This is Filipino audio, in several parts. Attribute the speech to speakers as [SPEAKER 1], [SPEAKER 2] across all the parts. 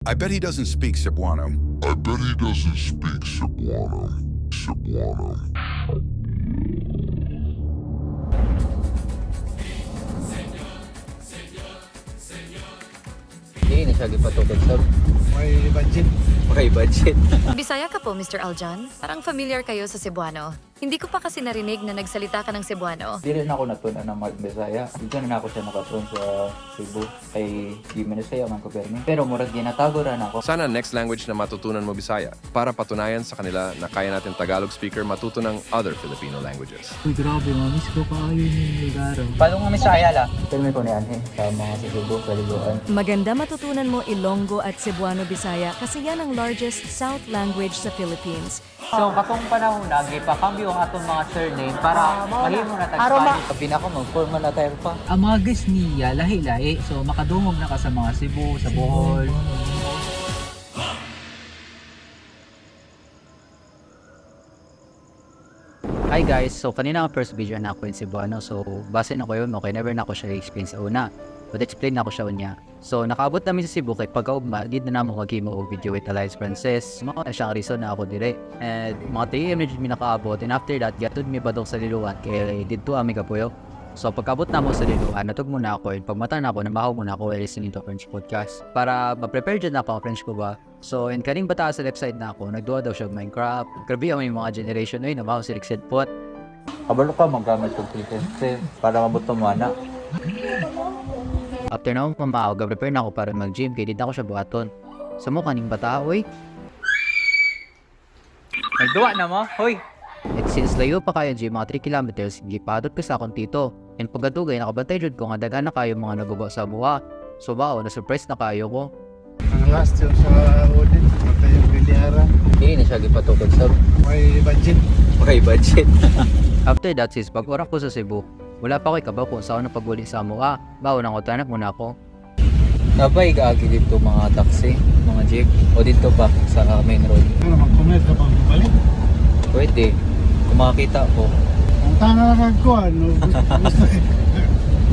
[SPEAKER 1] I bet he doesn't speak Cebuano.
[SPEAKER 2] I bet he doesn't speak Cebuano. Cebuano.
[SPEAKER 3] Hindi na siya gipatukod sa
[SPEAKER 4] May budget.
[SPEAKER 3] may budget.
[SPEAKER 5] Bisaya ka po, Mr. Aljan? Parang familiar kayo sa Cebuano. Hindi ko pa kasi narinig na nagsalita ka ng Cebuano.
[SPEAKER 3] Dili na ako natunan ng Bisaya. Dito na ako siya nakatuon sa Cebu. Kay di man saya man ko permi. Pero murag ginatago ra na ako.
[SPEAKER 6] Sana next language na matutunan mo Bisaya para patunayan sa kanila na kaya natin Tagalog speaker matuto ng other Filipino languages.
[SPEAKER 4] Uy, grabe, mamis ko pa yung lugar.
[SPEAKER 3] Paano nga Bisaya la? Permi ko ni Anhe sa mga sa Cebu, sa Liguan.
[SPEAKER 7] Maganda matutunan mo Ilonggo at Cebuano Bisaya kasi yan ang largest South language sa Philippines.
[SPEAKER 3] So, katong panahon na, gipakambyo ang atong mga surname para mahimo na tag-Spanish. Sabi na ako, mag-forma na tayo pa.
[SPEAKER 8] Ang mga guys niya, lahi-lahi. So, makadungog na ka sa mga Cebu, sa Bohol.
[SPEAKER 9] Hi guys, so kanina ang first video na ako in Cebuano. So, base na ko yun, okay, never na ako siya explain sa una. But explain na ako siya unya. So, nakaabot namin sa Cebu kay pagkaugma, di na naman mag-himo og video with Elias Frances. Mga na siyang reason na ako dire. And mga 3 am na dyan mi nakaabot. And after that, gatod mi badong sa Liluan kay dito ami kapuyo. So, pagkabot na mo sa Liluan, natug muna ako. And pagmata na ako, namahaw muna ako while listening to French podcast. Para ma-prepare dyan na ako ang French ko ba. So, and kaning bata sa left side na ako, nagduwa daw siya Minecraft. Grabe ang mga generation ay namahaw si Rixed Pot.
[SPEAKER 3] Kabalo ka, maggamit ng frequency para mabuto mo na.
[SPEAKER 9] After na akong pamao, prepare na ako para mag-gym kaya di na ako siya buhaton. Sa mo kaning bata, oy.
[SPEAKER 3] Nagduwa na mo, hoy!
[SPEAKER 9] And since layo pa kayo gym, mga 3 kilometers, gipadot ko sa akong tito. And pagkatugay, nakabantay jud ko nga dagan na kayo mga naguba sa buha. So bao, na-surprise na kayo ko.
[SPEAKER 4] Ang last yung sa audit, matay yung biliara.
[SPEAKER 3] Hindi na siya gipatukod sa
[SPEAKER 4] May budget.
[SPEAKER 3] may budget.
[SPEAKER 9] After that, sis, pag oras ko sa Cebu, wala pa ko'y kabaw kung saan na paguli sa mua. Bao, nang utanak muna ako.
[SPEAKER 3] Napay kaagi dito mga taxi, mga jeep, o dito pa sa main road.
[SPEAKER 4] Ano, mag-comment ka pang balik?
[SPEAKER 3] Pwede, kung makakita ko.
[SPEAKER 4] Kung tanga lang kagkuhan, no?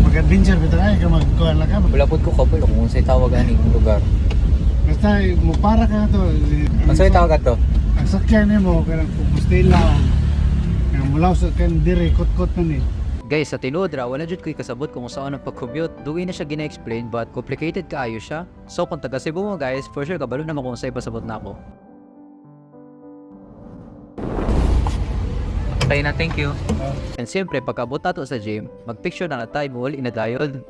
[SPEAKER 4] Mag-adventure ka tayo ka magkuhan lang ka.
[SPEAKER 3] Wala po ko kapal kung sa'y tawag aning lugar.
[SPEAKER 4] Basta, mupara ka na to.
[SPEAKER 3] Ang sa'y tawag to?
[SPEAKER 4] Ang sakyan mo, kaya pupustil lang. Kaya mulaw sa kan dire, kot-kot na ni.
[SPEAKER 9] Guys, sa tinuod ra, wala jud ko'y kasabot kung saan ang pag-commute. Duwi na siya gina-explain but complicated kaayo siya. So kung taga Cebu mo guys, for sure kabalo naman kung sa'yo pasabot na ako.
[SPEAKER 3] Okay na, thank you.
[SPEAKER 9] And siyempre, pagkabot nato sa gym, mag-picture na tayo, muli na dayon.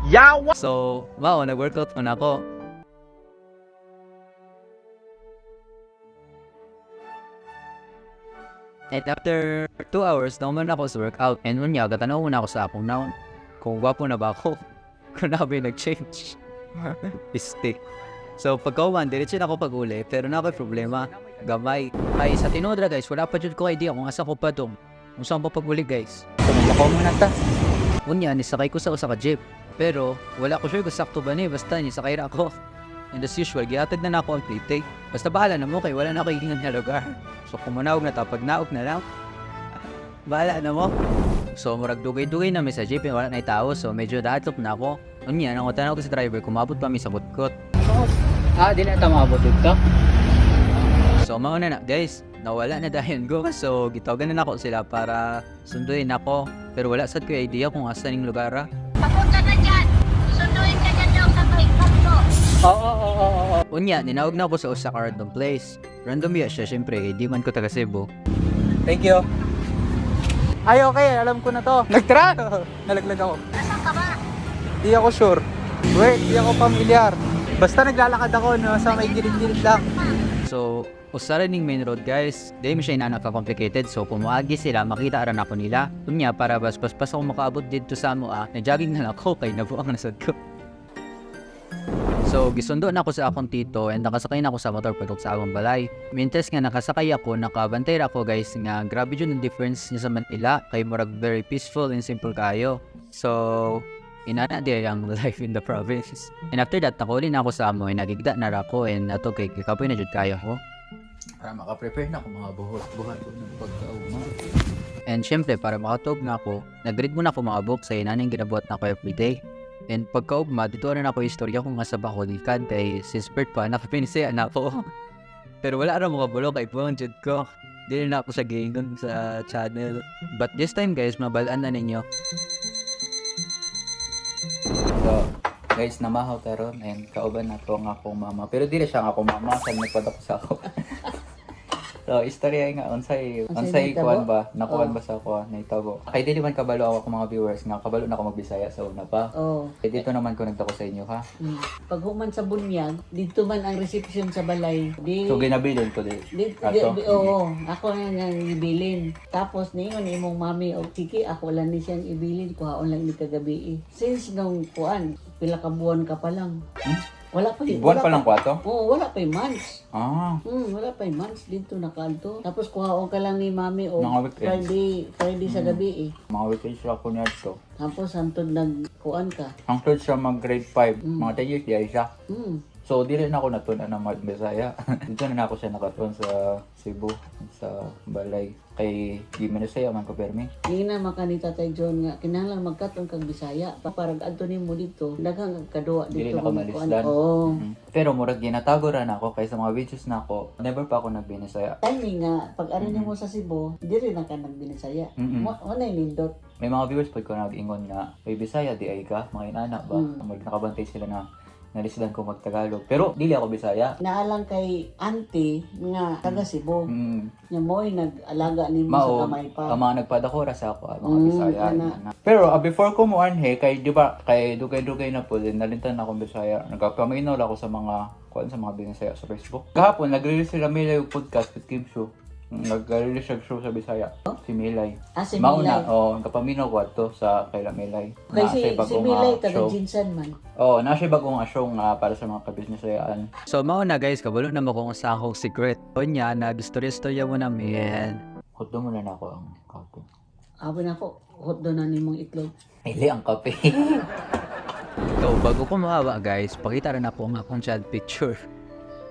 [SPEAKER 3] Yawa!
[SPEAKER 9] So, wow, nag-workout muna ako. And after 2 hours, naman ako sa workout. And unya, gatanaw muna ako sa akong naon. Kung gwapo na ba ako? Kung na ba nag-change? Stick. So, pagkauman, diretso na ako pag-uli. Pero na ako problema. Gamay. Ay, sa tinodra guys, wala pa dyan ko idea kung asa ko pa dong. Kung saan pa pag-uli guys.
[SPEAKER 3] Tumulako mo na ta.
[SPEAKER 9] Unya, nisakay ko sa usa ka jeep. Pero, wala ko sure kung sakto ba ni. Basta, nisakay ra ako. And as usual, giatag na ako ang plate. Basta bahala na mo kay wala na ako hilingan na lugar. So kung manawag na tapag naog na lang, bahala na mo. So murag dugay-dugay na may sa jeep, wala na tao. So medyo datlop na ako. Unya, nang utanaw ko sa driver, kumabot pa mi sa butkot.
[SPEAKER 3] Di na ito maabot dito.
[SPEAKER 9] So mauna na, guys, nawala na dayon ko. So gitawagan na ako sila para sunduin ako. Pero wala sad ko idea kung asa ning lugar.
[SPEAKER 10] Papunta na dyan! Sunduin ka dyan daw sa may kanto!
[SPEAKER 3] Oo.
[SPEAKER 9] Unya, ninawag na ako sa usa ka random place. Random ya siya, syempre, di man ko taga Cebu.
[SPEAKER 3] Thank you. Ay, okay. Alam ko na to. Nagtra! Nalaglag ako.
[SPEAKER 10] Nasaan ka ba?
[SPEAKER 3] Di ako sure. Wait, di ako pamilyar. Basta naglalakad ako no, sa may gilid-gilid lang.
[SPEAKER 9] So, usara ning main road guys, di mo siya inanap ka-complicated. So, kung maagi sila, makita aran ako nila. Kunya, para pas ako makaabot dito sa mua, na-jogging na lang ako kay nabuang nasad ko. So, gisundo na ako sa akong tito and nakasakay na ako sa motor patok sa akong balay. Mintes nga nakasakay ako, nakabantay ako guys nga grabe yun ang difference niya sa Manila. Kay murag very peaceful and simple kayo. So, inana di ang life in the province. And after that, nakuli na ako sa amoy, nagigda na ako and ato kay kikapoy na jud kayo ko. Para maka-prepare na ako mga buhat ko ng pagkauma. And syempre, para makatog na ako, nag-read muna ako mga book sa inaning ginabuhat na ako everyday. And pagkaugma, dito na ako istorya kung nga sa Bakolikan kay sis Bert pa, nakapinisaya na ako. Pero wala na mga bulok kay Pong Jud ko. Dili na ako sa gingon sa channel. But this time guys, mabalaan na ninyo.
[SPEAKER 3] So, guys, namahaw taron and kauban na to ang akong mama. Pero dili siya ang akong mama, saan nagpadako sa ako. So, istorya nga, unsay kuan ba? Nakuan ba sa ako, naitabo. Kay dili man kabalo ako mga viewers nga, kabalo na ako magbisaya sa una pa.
[SPEAKER 11] Oh.
[SPEAKER 3] Eh, dito naman ko nagtako sa inyo, ha?
[SPEAKER 11] Pag human sa bunyag, dito man ang reception sa balay. Di,
[SPEAKER 3] So, ginabilin ko di. Ato?
[SPEAKER 11] Oo, ako na nang ibilin. Tapos niyon imong mami, o sige, ako lang ni siyang ibilin, kuhaon lang ni kagabi. Since nung kuan, pila ka buwan ka pa lang. Wala pa
[SPEAKER 3] Buwan pa lang kwato?
[SPEAKER 11] Oo, wala pa months.
[SPEAKER 3] Ah.
[SPEAKER 11] Wala pa months dito nakalto. Tapos kuhaon ka lang ni mami o
[SPEAKER 3] Mga weekends.
[SPEAKER 11] Friday sa gabi
[SPEAKER 3] Mga weekends lang ako niya to.
[SPEAKER 11] Tapos hantod nagkuan ka.
[SPEAKER 3] Ang close siya mag grade 5, mga 10 years di ay siya. So, dili na ako natunan ng Bisaya. Dito na ako siya nakatuon sa Cebu, sa Balay. Kay Giminusaya man ko permi.
[SPEAKER 11] Hindi na makani Tatay John nga, kinahanglan magkaton kag Bisaya. Parang adto nimo dito, daghang kaduwa
[SPEAKER 3] Dili
[SPEAKER 11] dito.
[SPEAKER 3] na ako malisdan.
[SPEAKER 11] Oo.
[SPEAKER 3] Pero murag ginatago ra na ako kay sa mga videos na ako, never pa ako nagbinisaya.
[SPEAKER 11] Timing nga, pag ari nimo sa Cebu, diri na ka nagbinisaya. Wala nindot.
[SPEAKER 3] May mga viewers pa ko nag-ingon nga, may Bisaya di ay ka, mga inana ba? Nakabantay sila na nalisdan ko magtagalog. Pero dili ako Bisaya.
[SPEAKER 11] Naalang kay auntie nga taga Cebu. Nya mo'y nag-alaga nimo
[SPEAKER 3] Mao,
[SPEAKER 11] sa kamay pa.
[SPEAKER 3] ang mga nagpadakora sa ako, ang mga Bisaya. Pero before ko mo anhe, kay di ba, kay dugay-dugay na po din, nalintan akong Bisaya. Nagpaminaw ako sa mga, kuan sa mga Bisaya sa Facebook. Kahapon, nag-release sila Milay yung podcast with Kim Shu. Nag-release siya show sa Bisaya. Si Milay.
[SPEAKER 11] Si
[SPEAKER 3] Mauna,
[SPEAKER 11] Milay.
[SPEAKER 3] Nagpaminaw ko ato sa kay Milay.
[SPEAKER 11] Kay si Milay taga Jinsan man.
[SPEAKER 3] Nasa bagong show nga para sa mga kabisnesayaan.
[SPEAKER 9] So mao na guys, kabalo na mo kung sa akong secret. O niya, nag-istorya-istorya mo namin.
[SPEAKER 3] Hotdo mo na ako ang kape.
[SPEAKER 11] Abo na ko, hotdo na nimong itlog.
[SPEAKER 3] Ili ang kape.
[SPEAKER 9] So bago ko mahawa guys, pakita rin ako ang akong child picture.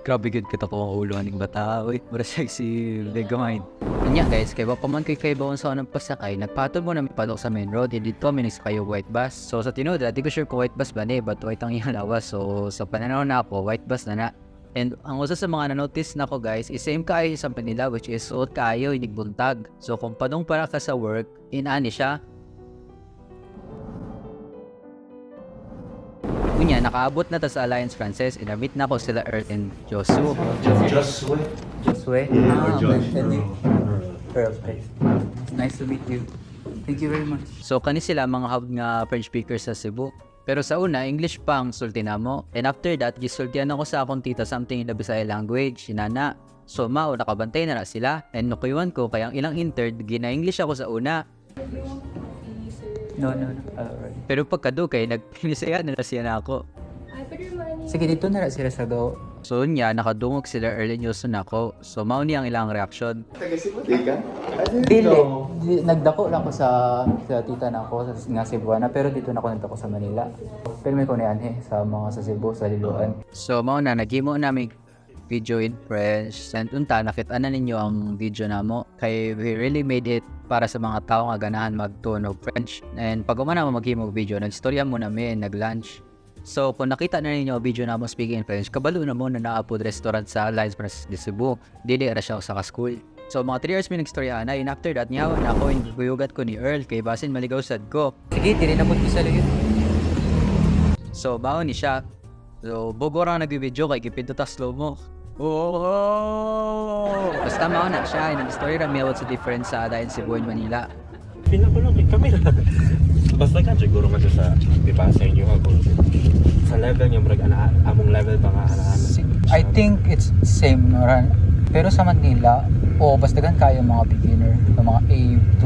[SPEAKER 9] Grabe good kita ko ang ulo ng bata. Uy, mura siya si Legamine. Kanya guys, kaya pa man kay bawon sa anong pasakay, nagpatol mo na may padok sa main road, dito minis kayo white bus. So sa tinood, di ko sure kung white bus ba ni, but white ang iyang lawas. So sa pananaw na ako, white bus na. And ang usa sa mga na-notice na ko guys, is same kaayo sa nila, which is suot kaayo, inig buntag. So kung padong para ka sa work, inani siya. Kunya, nakaabot na ta sa Alliance Frances, and na-meet na ko sila Earth and Joshua. Joshua?
[SPEAKER 3] Perfect. Nice to meet you. Thank you very much.
[SPEAKER 9] So kani sila mga hub nga French speakers sa Cebu. Pero sa una, English pa ang sulti namo. And after that, gisultihan ako sa akong tita something in the Bisaya language, inana. So mao, nakabantay na sila. And nukuywan ko, kaya ang ilang intern, gina-English ako sa una.
[SPEAKER 3] No. Alright.
[SPEAKER 9] Pero pagkadukay, nagpinisaya na siya na ako.
[SPEAKER 3] Sige, dito na sila sa go.
[SPEAKER 9] So niya, nakadungog sila early news na ako. So mao niya ang ilang reaction.
[SPEAKER 3] Dili. Nagdako lang ako sa tita na ako nga Cebuana, pero dito na ako nagdako sa Manila. Pero may kunyanhe sa mga sa Cebu, sa Liloan.
[SPEAKER 9] So mao na, nagimo namin video in French. And unta, nakita na ninyo ang video namo. Kay we really made it para sa mga tao nga ganahan magtunog French. And pag umana mo maghimo video, nagstorya mo namin, nag-lunch. So kung nakita na ninyo ang video namo speaking in French, kabalo na mo na naapod restaurant sa Alliance Frances de Cebu. Dili ra siya sa school. So mga 3 years may nagstorya na, and after that, niyawa na ako, guyugat ko ni Earl, kay basin maligaw sad ko.
[SPEAKER 3] Sige, dili na po sa ligid.
[SPEAKER 9] So baon ni siya. So bugo ra nag-video kay kipinto ta slow mo. Oh! Basta mao na siya, nag-story ra miyawat sa difference sa Ada in Cebu and Manila.
[SPEAKER 12] Pinakulong kami lang. Basta ka, siguro kasi sa, di ba, sa inyo ako. Sa level niya, among level ba nga
[SPEAKER 3] I think it's same ran. Pero sa Manila, basta gan kayo mga beginner, mga A2.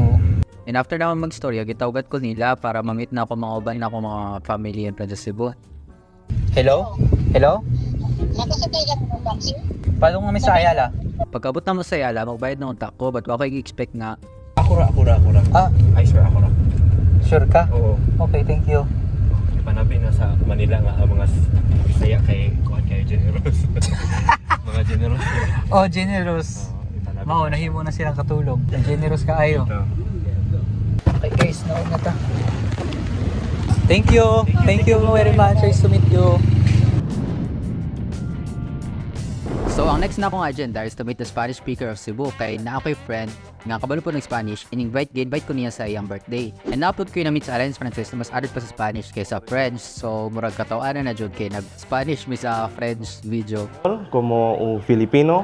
[SPEAKER 9] And after naman mag-story, gitawgat ko nila para ma-meet na ako mga uban na ako mga family in Frances Cebu.
[SPEAKER 3] Hello? Hello?
[SPEAKER 10] Nakasakay ka ng taxi?
[SPEAKER 3] Paano nga may sa Ayala?
[SPEAKER 9] Pagkabot na mo sa Ayala, magbayad ng untak ko, but ako i-expect na.
[SPEAKER 12] Ako ra. Ay, sir, ako ra.
[SPEAKER 3] Sure ka?
[SPEAKER 12] Oo.
[SPEAKER 3] Okay, thank you.
[SPEAKER 12] Panabi na sa Manila nga ang mga Bisaya kay generous. Mga generous.
[SPEAKER 3] Generous. Mao, nahimo na silang katulog. Generous ka ayo. Okay guys, naon na ta. Thank you. Thank you very much. Nice to meet you.
[SPEAKER 9] So, ang next na akong agenda is to meet the Spanish speaker of Cebu kay na ako'y friend nga kabalo po ng Spanish in-invite ko niya sa iyang birthday. And na-upload ko yung na-meet sa Alliance Frances na mas added pa sa Spanish kaysa French. So, murag katawanan na jud kay nag-Spanish mi sa French video.
[SPEAKER 12] Como un Filipino,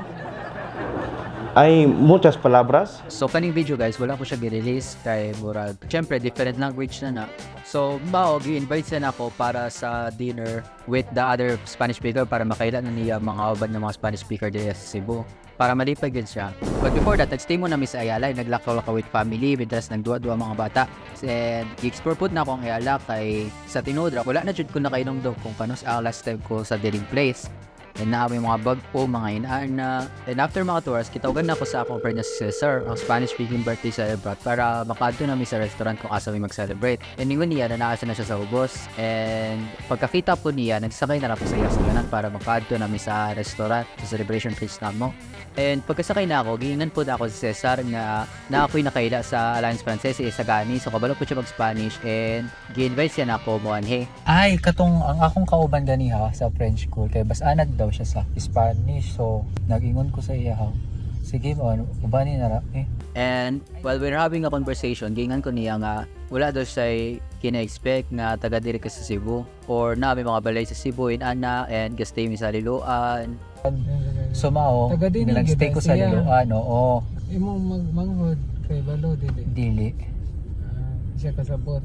[SPEAKER 12] hay muchas palabras.
[SPEAKER 9] So, kaning video guys, wala ko siya gi-release kay murag, syempre different language na na. So, gi-invite siya na ako para sa dinner with the other Spanish speaker para makaila na niya mga uban ng mga Spanish speaker dito sa Cebu. Para malipag yun siya. But before that, nag-stay muna mi sa Ayala. Naglakaw-lakaw with family. Bidras nagduwa-duwa mga bata. And i-explore po na akong Ayala kay sa Tinodra. Wala na jud ko na kainom daw kung paano sa last time ko sa dining place. And naamay mga bag po, mga inaan na. And after mga tours, kitawagan na ako sa akong friend na si Cesar, ang Spanish-speaking birthday celebrant, para makadto namin sa restaurant kung asa may mag-celebrate. And ingon niya, nanaasa na siya sa ubos. And pagkakita po niya, nagsakay na po sa iya sa ganan para makadto namin sa restaurant, sa celebration feast na mo. And pagkasakay na ako, giingan po na ako si Cesar na ako'y nakaila sa Alliance Frances sa Gani. So kabalo po siya mag-Spanish and gi-invite siya na ako mo anhe. Ay, katong ang akong kauban gani ha sa French school kay bas anad daw siya sa Spanish. So nag-ingon ko sa iya ha. Sige mo, ubani na ra eh. And while we're having a conversation, giingan ko niya nga wala daw siya kina-expect na taga diri ka sa Cebu or na may mga balay sa Cebu in ana and gastay mi sa Liloan. So mao, nag-stay ko sa Liloan, oo.
[SPEAKER 4] Imo manghod kay balo
[SPEAKER 9] Dili.
[SPEAKER 4] Siya kasabot.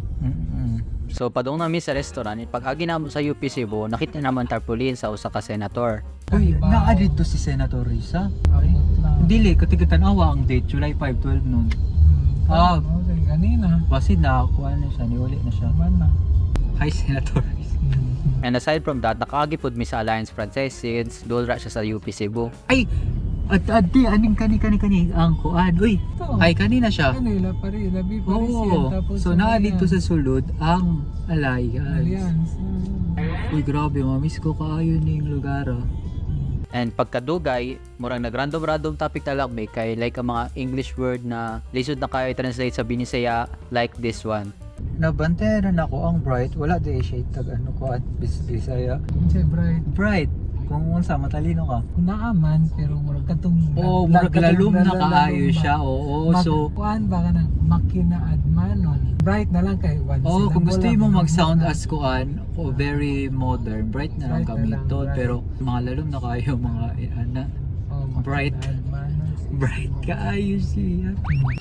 [SPEAKER 9] So padung namin sa restaurant, pag-agi namin sa UP Cebu, nakita naman tarpaulin sa usa ka senator. Uy, naa dito si Senator Risa? Dili, katigatan-awa ang date, July 5, 12 noon.
[SPEAKER 4] Kanina.
[SPEAKER 9] Basid na ako, ano siya, niuli na siya. Hi, Senator Risa. And aside from that, nakaagipod mi sa Alliance Frances since dulra siya sa UP Cebu. Ay! Adi, aning kani ang kuan. Uy, ay kanina siya.
[SPEAKER 4] Kanila pa rin, labi pa rin siya.
[SPEAKER 9] Oo,
[SPEAKER 4] Tapos
[SPEAKER 9] so naa dito sa sulod ang Alliance. Uy, grabe, mamiss ko kaayo ning lugar ah. And pagkadugay, murang nag-random topic na lang may kay like ang mga English word na lisod na kayo i-translate sa Binisaya like this one. Nabantayan na ako ang bright, wala di siya tag ano ko at Bisaya.
[SPEAKER 4] Siya bright.
[SPEAKER 9] Bright, kung unsa matalino ka.
[SPEAKER 4] Naaman, pero murag katong...
[SPEAKER 9] Oo, murag lalum na kaayo siya, oo. So,
[SPEAKER 4] kuan ba ka ng makina admanon. Bright na lang kay one.
[SPEAKER 9] oh, kung gusto mo mag-sound as kuan, very modern, bright na lang gamiton, pero mga lalum na kayo mga ana. Bright. Bright kaayo siya.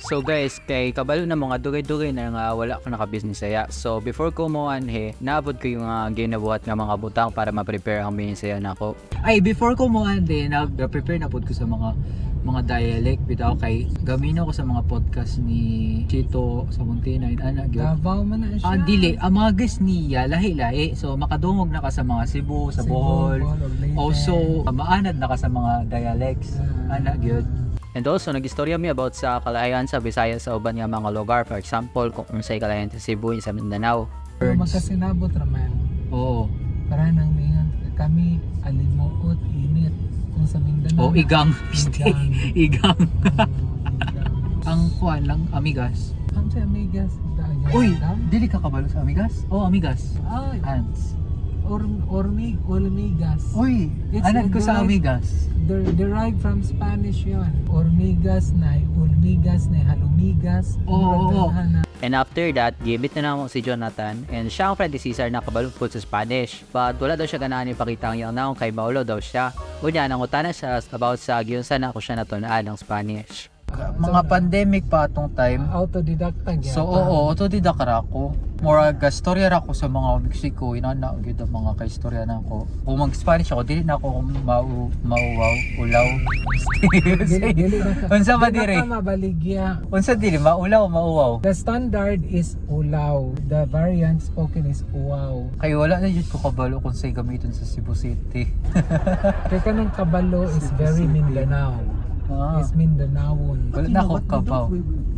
[SPEAKER 9] So guys, kay kabalo na mga dugay-dugay na nga wala ko naka-business saya. So before ko mo anhe, naabot ko yung ginabuhat nga mga butang para ma-prepare ang binisaya nako. Ay, before ko mo anhe, nag-prepare na pod ko sa mga dialect bitaw kay gamino ko sa mga podcast ni Chito sa Muntinay ana gyud.
[SPEAKER 4] Davao man na siya.
[SPEAKER 9] Dili, ang mga guest niya lahi-lahi. So makadungog na ka sa mga Cebu, sa Bohol. Also, maanad na ka sa mga dialects. Ana gyud. And also, nag-istorya mi about sa kalayan sa Visayas sa uban nga mga lugar. For example, kung unsay kalayan sa Cebu, sa Mindanao.
[SPEAKER 4] Magkasinabot raman.
[SPEAKER 9] Oo.
[SPEAKER 4] Para nang mingan kami alimuot init kung sa Mindanao.
[SPEAKER 9] Oh, igang. Igang. Ang kuan lang, amigas.
[SPEAKER 4] Ang sa amigas.
[SPEAKER 9] Uy, dili ka kabalo sa amigas? Oh, amigas.
[SPEAKER 4] Ay,
[SPEAKER 9] Ants.
[SPEAKER 4] Hormigas.
[SPEAKER 9] Uy, anad ko sa amigas.
[SPEAKER 4] Derived from Spanish yun. Hormigas na, ulmigas na, halumigas.
[SPEAKER 9] Oo. And after that, gimit na naman si Jonathan and siya ang friend ni Cesar na kabalo po sa Spanish. But wala daw siya ganahan ipakita ang iyang naong kay Maulo daw siya. Unya, nangutana siya about sa gyunsan ako siya natunaan ng Spanish. Mga pandemic pa atong time.
[SPEAKER 4] Autodidacta gyud.
[SPEAKER 9] So oo, autodidact ra ako. Mura ka storya ra ko sa mga Mexico, inana gyud ang mga kaistorya na ako. Kung mag-Spanish ako, dili na ako mauwaw, ulaw. Unsa ba dire?
[SPEAKER 4] Mabaligya.
[SPEAKER 9] Unsa dili maulaw, mauwaw.
[SPEAKER 4] The standard is ulaw. The variant spoken is uwaw.
[SPEAKER 9] Kay wala na jud ko kabalo kung say gamiton sa Cebu City.
[SPEAKER 4] Kay kanang kabalo is very Mindanao. Is Mindanaon.
[SPEAKER 9] Wala na ako kabaw.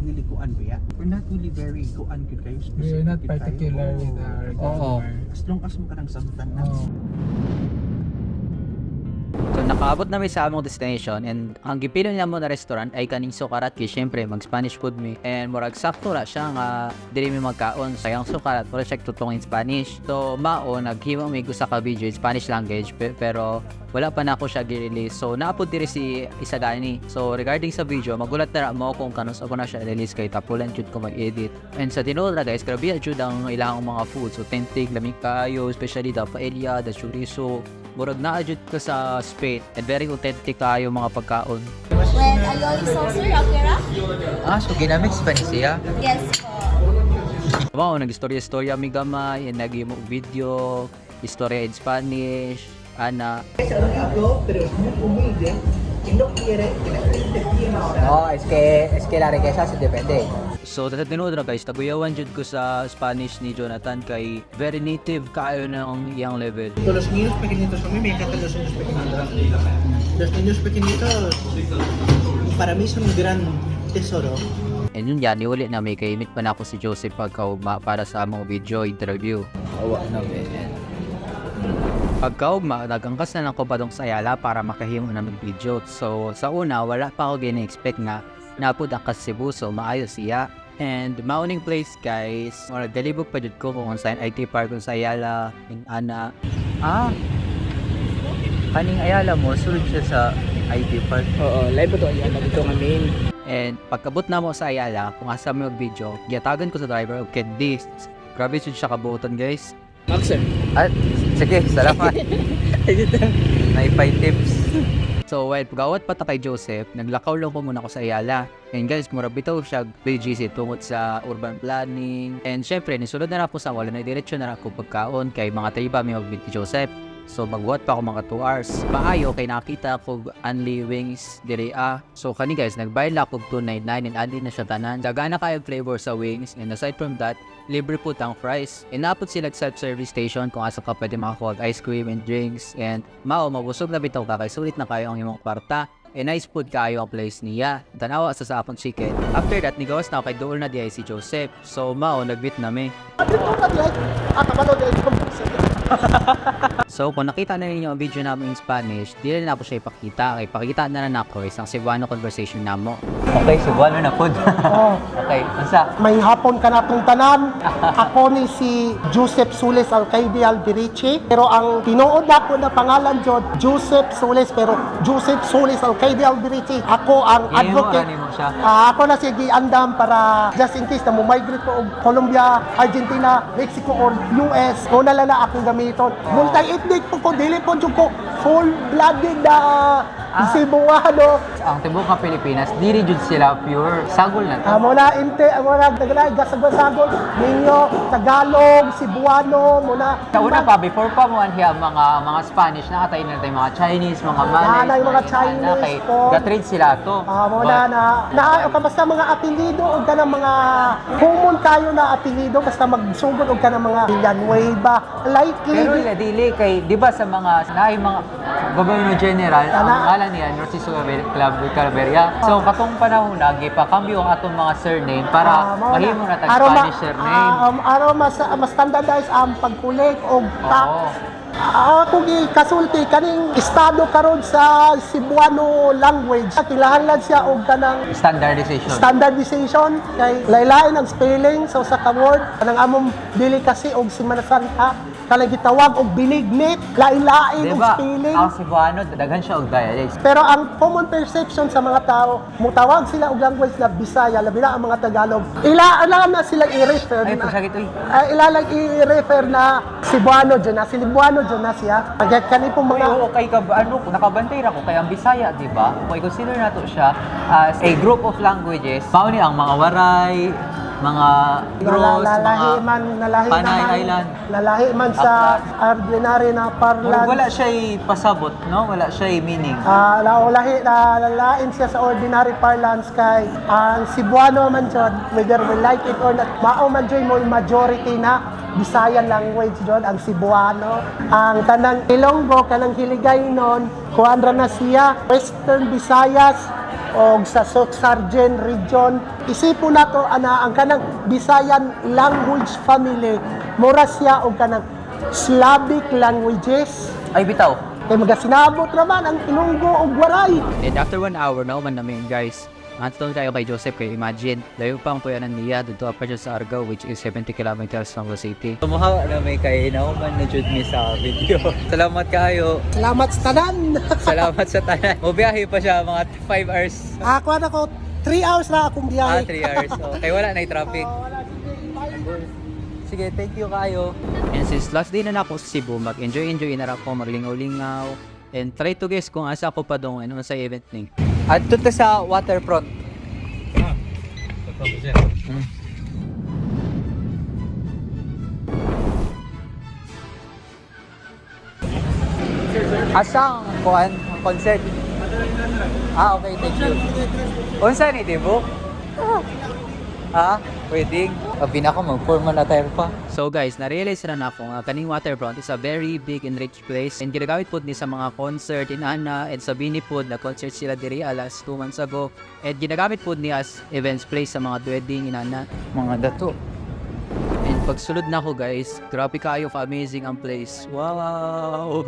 [SPEAKER 12] Really kuan ba? We're not really very kuan kid kayo.
[SPEAKER 4] We're not particular with our
[SPEAKER 9] Oo.
[SPEAKER 12] As long as mo kanang samtan na.
[SPEAKER 9] So Nakaabot namin sa among destination and ang gipili niya mo na restaurant ay kaning Sukarat kay syempre mag Spanish food mi and murag sakto ra siya nga dili mi magkaon sa yang Sukarat wala siya tutong in Spanish. So mao naghimo mi gusa ka video in Spanish language pero wala pa na ako siya gi-release. So naapod diri si Isagani. So regarding sa video magulat na mo kung kanus ako na siya release kay tapulan jud ko mag-edit. And sa tinuod na guys grabe jud ang ilang mga food. So authentic lamig kayo especially the paella, the chorizo. Murag na jud ko sa Spain and very authentic kayo mga pagkaon.
[SPEAKER 10] When aioli saucer, okay ra?
[SPEAKER 3] So ginamit Spanish siya?
[SPEAKER 10] Yes po.
[SPEAKER 9] Wow, nag-istorya-istorya mi gamay and nag-imo video, istorya in Spanish, ana.
[SPEAKER 3] Es que la riqueza se depende.
[SPEAKER 9] So, sa tinuod na guys, taguyawan jud ko sa Spanish ni Jonathan kay very native kaayo ng iyang level.
[SPEAKER 13] Los niños pequeñitos, a mí me encantan los niños pequeñitos. Los niños pequeñitos para mí son un gran tesoro.
[SPEAKER 9] And yun yan, niuli na may kaimit pa na ako si Joseph pagkaugma para sa among video interview.
[SPEAKER 3] Awa na ganyan.
[SPEAKER 9] Pagkaugma, nagangkas na lang ko pa dong sa Ayala para makahimo na ng video. So, sa una, wala pa ako gini-expect nga napod ang Cebu, so maayos siya. And mauning place guys, or dalibog pa jud ko kung saan IT park kung sa Ayala, in ana.
[SPEAKER 3] Kaning Ayala mo, sulod siya sa IT park.
[SPEAKER 8] Oo, live po to. Ayala dito nga main.
[SPEAKER 9] And pagkabot na mo sa Ayala, kung asa mo yung video, giyatagan ko sa driver, okay, this. Grabe jud siya kabuotan guys.
[SPEAKER 8] Maxer.
[SPEAKER 3] Sige, salamat. Naipay tips.
[SPEAKER 9] So, while pagawat pa ta kay Joseph, naglakaw lang ko muna ako sa Ayala. And guys, mura bitaw siya BGC tungod sa urban planning. And syempre, nisulod na po sa wala na diretsyo na ako pagkaon kay mga triba may magbit ni Joseph. So, magbuhat pa ako mga 2 hours. Maayo kay nakita ko Unli Wings diri So, kani guys, nagbayad lang ako 299 and andi na siya tanan. Dagana kayo flavor sa wings and aside from that, libre po tang fries. And napot sila sa service station kung asa ka pwede makakuha ice cream and drinks. And mabusog na bitaw ka kay sulit na kayo ang imong kwarta. And nice food kayo ang place niya. Tanawa sa sapon chicken. After that, nigawas na ako kay dool na diay si Joseph. So, nag-meet nami. So, kung nakita na ninyo ang video namin in Spanish, di na po siya ipakita. Okay, pakita na lang ako isang Cebuano conversation na mo.
[SPEAKER 3] Okay, Cebuano na po. Okay, unsa?
[SPEAKER 13] May hapon ka na itong tanan. Ako ni si Joseph Sules Alcaide Alberici. Pero ang tinuod ako na pangalan dyan, Joseph Sules, pero Joseph Sules Alcaide Alberici. Ako ang advocate. Ako na si Giandam para just in case na migrate ko og Colombia, Argentina, Mexico, or US. Kung nalala akong gamiton. Multi-ethnic po ko, dili po dyan ko full-blooded na Cebuano.
[SPEAKER 3] Ang tibok ng Pilipinas, diri jud sila pure sagol na.
[SPEAKER 13] Muna tagalay, gasag-gasagol, ninyo, Tagalog, Cebuano, muna.
[SPEAKER 3] Kauna pa, before pa mo anhiya mga Spanish, nakatayin na tayo mga Chinese, mga Malay,
[SPEAKER 13] mga Chinese
[SPEAKER 3] kay
[SPEAKER 13] po.
[SPEAKER 3] gatrade sila to.
[SPEAKER 13] Muna basta mga apelido o ka ng mga common kayo na apelido, basta magsugod o ka ng mga Villanueva, likely.
[SPEAKER 3] Pero dili kay, di ba sa mga Governor General, ang ngalan niya, Narciso Claveria. So, katong panahon na, gipakambyo ang atong mga surname para mahimo na tag-Spanish surname.
[SPEAKER 13] Mas standardize ang pagkulik o tax. Ako kasulti kaning estado karon sa Cebuano language. Kinahanglan siya og kanang standardization kay laylain ang spelling so sa ka word kanang among delicacy og Semana Santa kala gitawag og binignit lain-lain og spelling.
[SPEAKER 3] Ang Cebuano daghan siya og dialects.
[SPEAKER 13] Pero ang common perception sa mga tao, mutawag sila og language na Bisaya, labi na ang mga Tagalog. Alam na silang i-refer
[SPEAKER 3] Ay,
[SPEAKER 13] na.
[SPEAKER 3] pasagit
[SPEAKER 13] I-refer na Cebuano dyan na. Cebuano dyan na siya. Kani pong mga...
[SPEAKER 3] Okay, nakabantay ra ko kay ang Bisaya, di ba? Kung i-consider nato siya as a group of languages, mao ni ang mga Waray, mga Gros, mga Panay Island.
[SPEAKER 13] Nalahi man sa ordinary na parlance.
[SPEAKER 3] Wala siya pasabot, no? Wala siya meaning.
[SPEAKER 13] Lalain siya sa ordinary parlance kay ang Cebuano man dyan, whether we like it or not, mao man dyan mo majority na Bisayan language dyan, ang Cebuano. Ang kanang Ilonggo, kanang Hiligaynon, kuandra na siya, Western Visayas, o sa Sargent region. Isipon na to, ang kanang Bisayan language family, mura siya o kanang Slavic languages.
[SPEAKER 3] Ay, bitaw.
[SPEAKER 13] Kay magasinabot naman ang Ilonggo o Waray.
[SPEAKER 9] And after 1 hour na man namin guys, nandito tayo kay Joseph. Kay imagine, layo pa ang puyanan niya dito pa dyan sa Argao, which is 70 kilometers from the city. Tumuhawa na may kay nauman na jud mi sa video. Salamat kayo.
[SPEAKER 13] Salamat sa tanan.
[SPEAKER 9] Salamat sa tanan. Mubiyahe pa siya mga 5 hours.
[SPEAKER 13] Ako na ko 3 hours na akong biyahe.
[SPEAKER 9] 3 hours. Okay, wala na yung traffic. Sige, thank you kayo. And since last day na ako sa Cebu, mag-enjoy na ako, maglingaw-lingaw. And try to guess kung asa ako pa doon, ano sa event ni. At ito sa waterfront. Asang kuan concert? Okay, thank you. Unsa ni Dibo? Wedding. Abin ako, mag-formal attire pa. So guys, na-realize na ako nga kaning waterfront is a very big and rich place and ginagamit po ni sa mga concert in Ana and sa Bini po na concert sila diri alas 2 months ago and ginagamit po ni as events place sa mga wedding in Ana. Mga dato. And pagsulod na ako guys, grabe kayo amazing ang place. Wow!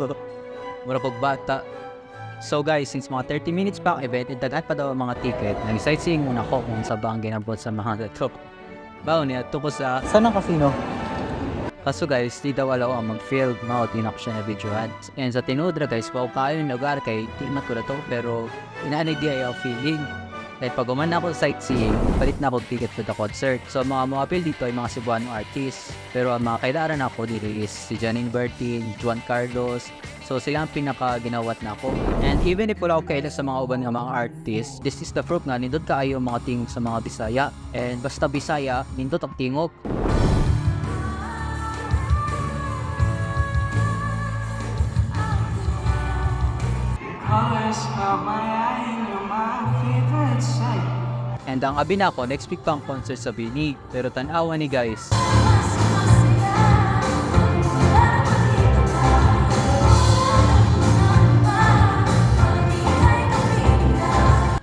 [SPEAKER 9] Mura pag bata. So guys, since mga 30 minutes pa ang event, dagat pa daw ang mga ticket. Nag-sightseeing muna ko kung sa bang ginabot sa mga dato. Bao niya, tuko sa... Saan ang casino? Kaso guys, di daw alaw ang mag-film, mao tinak siya na videohan. And sa tinudra guys, wow kayo yung lugar kay di matula to, pero inaanay di ayaw feeling. Dahil pag uman na ako sa sightseeing, palit na ako ticket for the concert. So mga appeal dito ay mga Cebuano artists. Pero ang mga kailaran ako dito is si Janine Bertin, Juan Carlos. So sila ang pinaka-ginawat na ako. And even if wala ako kailan sa mga uban ng mga artists, this is the proof nga, nindot kaayo mga tingog sa mga Bisaya. And basta Bisaya, nindot ang tingog. And ang abi na ako, next week pa ang concert sa Bini. Pero tanawa ni guys.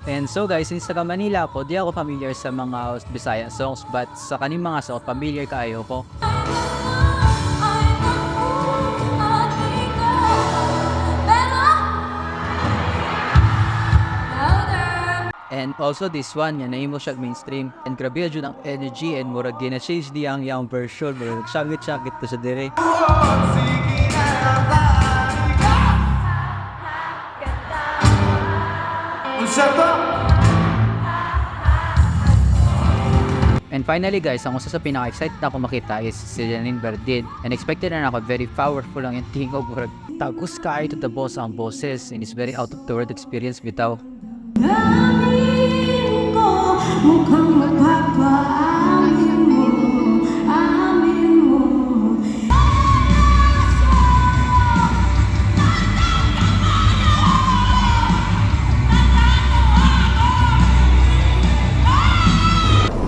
[SPEAKER 9] And so guys, since taga Manila ako, di ako familiar sa mga Bisaya songs, but sa kaning mga songs, familiar kaayo ko. And also this one, yan na mo siya mainstream. And grabe yun ang energy and murag gina-change di ang young version. Murag syagit-syagit to sa dire. And finally guys, ang usa sa pinaka-excited na ako makita is si Janine Bertin. And expected na ako, very powerful ang yung tingog. Murag tagus kayo to the boss ang boses. And it's very out of the world experience bitaw.
[SPEAKER 14] Mukhang magpapaamin mo, amin mo.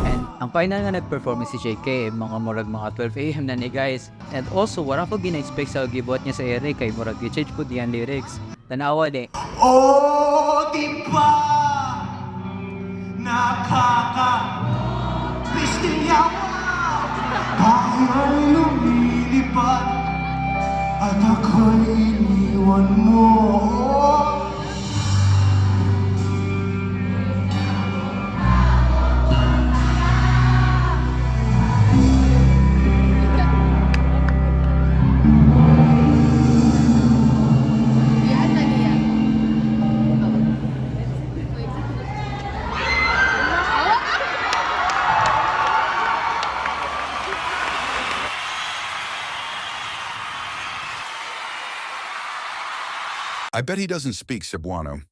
[SPEAKER 9] And ang final nga nag-perform si JK, mga murag mga 12 AM na ni guys. And also, wala ko gina-expect sa gibuhat niya sa ere kay murag i-change po diyan lyrics. Tanawa di.
[SPEAKER 14] Oh, diba? Nakaka-pistilyawa Kahit lumilipad At ako'y iniwan mo
[SPEAKER 1] I bet he doesn't speak Cebuano.